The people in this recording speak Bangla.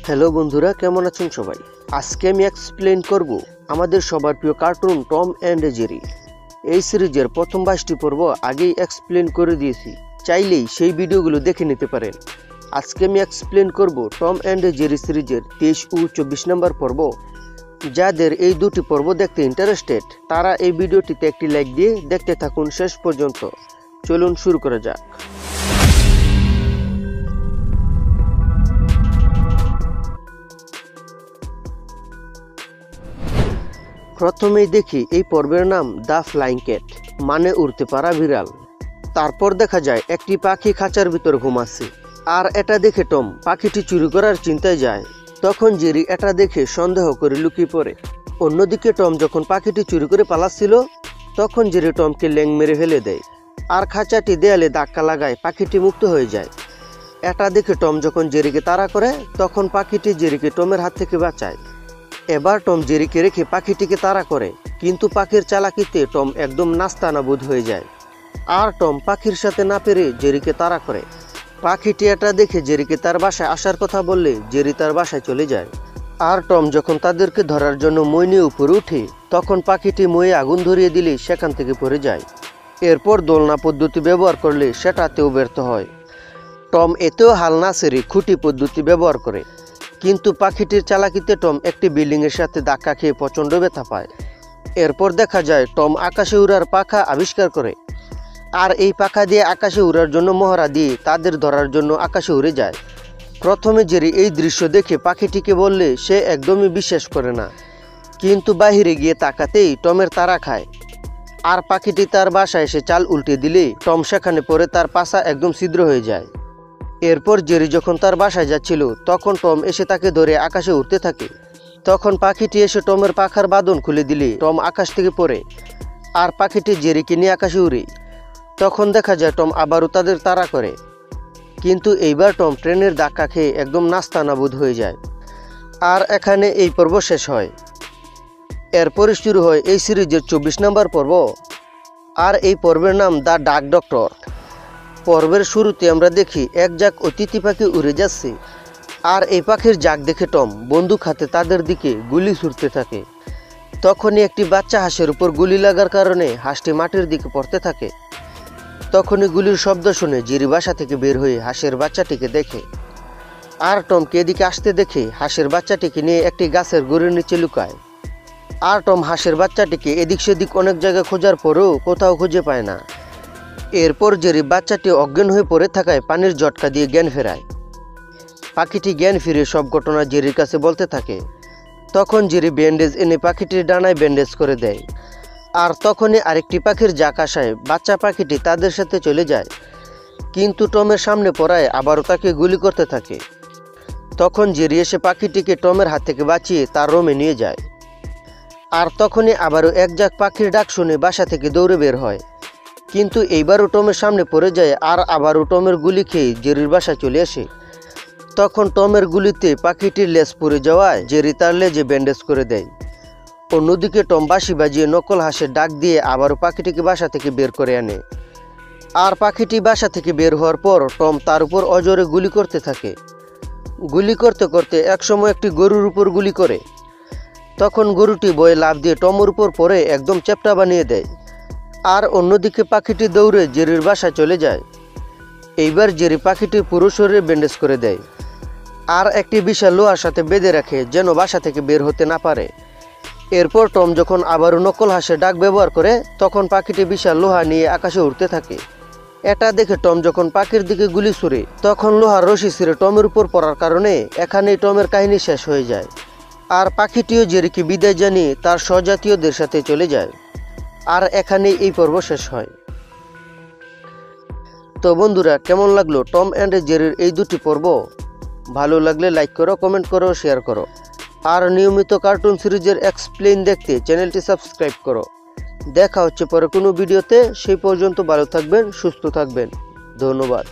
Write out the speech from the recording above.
হ্যালো বন্ধুরা, কেমন আছেন সবাই? আজকে আমি এক্সপ্লেইন করব আমাদের সবার প্রিয় কার্টুন টম অ্যান্ড জেরি। এই সিরিজের প্রথম 22টি পর্ব আগেই এক্সপ্লেইন করে দিয়েছি, চাইলেই সেই ভিডিওগুলো দেখে নিতে পারেন। আজকে আমি এক্সপ্লেইন করব টম অ্যান্ড জেরি সিরিজের 23 ও 24 নম্বর পর্ব। যাদের এই দুটি পর্ব দেখতে ইন্টারেস্টেড তারা এই ভিডিওটিতে একটি লাইক দিয়ে দেখতে থাকুন শেষ পর্যন্ত। চলুন শুরু করা যাক। প্রথমেই দেখি এই পর্বের নাম দ্য ফ্লাইং ক্যাট, মানে উড়তে পারা বিড়াল। তারপর দেখা যায় একটি পাখি খাঁচার ভিতর ঘুমাচ্ছে, আর এটা দেখে টম পাখিটি চুরি করার চিন্তায় যায়। তখন জেরি এটা দেখে সন্দেহ করে লুকিয়ে পড়ে। অন্যদিকে টম যখন পাখিটি চুরি করে পালাচ্ছিল তখন জেরি টমকে ল্যাং মেরে ফেলে দেয়, আর খাঁচাটি দেয়ালে ধাক্কা লাগায় পাখিটি মুক্ত হয়ে যায়। এটা দেখে টম যখন জেরিকে তাড়া করে তখন পাখিটি জেরিকে টমের হাত থেকে বাঁচায়। এবার টম জেরিকে রেখে পাখিটিকে তাড়া করে, কিন্তু পাখির চালাকিতে টম একদম নাস্তানাবুদ হয়ে যায়, আর টম পাখির সাথে না পেরে জেরিকে তাড়া করে। পাখিটি এটা দেখে জেরিকে তার বাসায় আসার কথা বললে জেরি তার বাসায় চলে যায়। আর টম যখন তাদেরকে ধরার জন্য মই নিয়ে উপরে উঠে তখন পাখিটি ময়ে আগুন ধরিয়ে দিলে সেখান থেকে পড়ে যায়। এরপর দোলনা পদ্ধতি ব্যবহার করলে সেটাতেও ব্যর্থ হয়। টম এতেও হাল না ছেড়ে খুঁটি পদ্ধতি ব্যবহার করে, কিন্তু পাখিটির চালাকিতে টম একটি বিল্ডিংয়ের সাথে ধাক্কা খেয়ে প্রচণ্ড ব্যথা পায়। এরপর দেখা যায় টম আকাশে উড়ার পাখা আবিষ্কার করে, আর এই পাখা দিয়ে আকাশে উড়ার জন্য মহড়া দিয়ে তাদের ধরার জন্য আকাশে উড়ে যায়। প্রথমে জেরি এই দৃশ্য দেখে পাখিটিকে বললে সে একদমই বিশ্বাস করে না, কিন্তু বাহিরে গিয়ে তাকাতেই টমের তাড়া খায়। আর পাখিটি তার বাসায় এসে চাল উল্টে দিলে টম সেখানে পড়ে তার পাছা একদম ছিদ্র হয়ে যায়। এরপর জেরি যখন তার বাসায় যাচ্ছিল তখন টম এসে তাকে ধরে আকাশে উঠতে থাকে। তখন পাখিটি এসে টমের পাখার বাঁধন খুলে দিলে টম আকাশ থেকে পড়ে, আর পাখিটি জেরিকে নিয়ে আকাশে উড়ে। তখন দেখা যায় টম আবারও তাদের তাড়া করে, কিন্তু এইবার টম ট্রেনের ধাক্কা খেয়ে একদম নাস্তানাবুদ হয়ে যায়। আর এখানে এই পর্ব শেষ হয়। এরপরই শুরু হয় এই সিরিজের 24 নম্বর পর্ব, আর এই পর্বের নাম দ্য ডাক ডক্টর। পর্বের শুরুতে আমরা দেখি এক ঝাঁক অতিথি পাখি উড়ে যাচ্ছে, আর এই পাখির ঝাঁক দেখে টম বন্দুক হাতে তাদের দিকে গুলি ছুড়তে থাকে। তখনই একটি বাচ্চা হাঁসের উপর গুলি লাগার কারণে হাঁসটি মাটির দিকে পড়তে থাকে। তখনই গুলির শব্দ শুনে জেরি বাসা থেকে বের হয়ে হাঁসের বাচ্চাটিকে দেখে, আর টমকে এদিকে আসতে দেখে হাঁসের বাচ্চাটিকে নিয়ে একটি গাছের গুড়ির নিচে লুকায়। আর টম হাঁসের বাচ্চাটিকে এদিক সেদিক অনেক জায়গায় খোঁজার পরেও কোথাও খুঁজে পায় না। এরপর জেরি বাচ্চাটি অজ্ঞান হয়ে পড়ে থাকায় পানির ঝটকা দিয়ে জ্ঞান ফেরায়। পাখিটি জ্ঞান ফিরে সব ঘটনা জেরির কাছে বলতে থাকে। তখন জেরি ব্যান্ডেজ এনে পাখিটির ডানায় ব্যান্ডেজ করে দেয়, আর তখনই আরেকটি পাখির ঝাঁক আসায় বাচ্চা পাখিটি তাদের সাথে চলে যায়, কিন্তু টমের সামনে পড়ায় আবারও তাকে গুলি করতে থাকে। তখন জেরি এসে পাখিটিকে টমের হাত থেকে বাঁচিয়ে তার রুমে নিয়ে যায়। আর তখনই আবারও এক ঝাঁক পাখির ডাক শুনে বাসা থেকে দৌড়ে বের হয়, কিন্তু এইবারও টমের সামনে পড়ে যায়, আর আবারও টমের গুলি খেয়ে জেরির বাসায় চলে আসে। তখন টমের গুলিতে পাখিটির লেজ পড়ে যাওয়ায় জেরি তার লেজে ব্যান্ডেজ করে দেয়। অন্যদিকে টম বাঁশি বাজিয়ে নকল হাঁসের ডাক দিয়ে আবারও পাখিটিকে বাসা থেকে বের করে আনে। আর পাখিটি বাসা থেকে বের হওয়ার পর টম তার উপর অজরে গুলি করতে থাকে। গুলি করতে করতে একসময় একটি গরুর উপর গুলি করে। তখন গরুটি বয়ে লাফ দিয়ে টমের উপর পড়ে একদম চ্যাপ্টা বানিয়ে দেয়। আর অন্যদিকে পাখিটি দৌড়ে জেরির বাসায় চলে যায়। এইবার জেরি পাখিটির পুরো শরীরে ব্যান্ডেজ করে দেয়, আর একটি বিশাল লোহার সাথে বেঁধে রাখে যেন বাসা থেকে বের হতে না পারে। এরপর টম যখন আবারও নকল হাঁসের ডাক ব্যবহার করে তখন পাখিটি বিশাল লোহা নিয়ে আকাশে উঠতে থাকে। এটা দেখে টম যখন পাখির দিকে গুলি ছুড়ে তখন লোহার রশি ছিঁড়ে টমের উপর পড়ার কারণে এখানেই টমের কাহিনী শেষ হয়ে যায়। আর পাখিটিও জেরিকে বিদায় জানিয়ে তার স্বজাতীয়দের সাথে চলে যায়। আর এখানেই এই পর্ব শেষ হয়। তো বন্ধুরা, কেমন লাগলো টম অ্যান্ড জেরির এই দুটি পর্ব? ভালো লাগলে লাইক করো, কমেন্ট করো, শেয়ার করো, আর নিয়মিত কার্টুন সিরিজের এক্সপ্লেইন দেখতে চ্যানেলটি সাবস্ক্রাইব করো। দেখা হচ্ছে পরে কোনো ভিডিওতে। সেই পর্যন্ত ভালো থাকবেন, সুস্থ থাকবেন। ধন্যবাদ।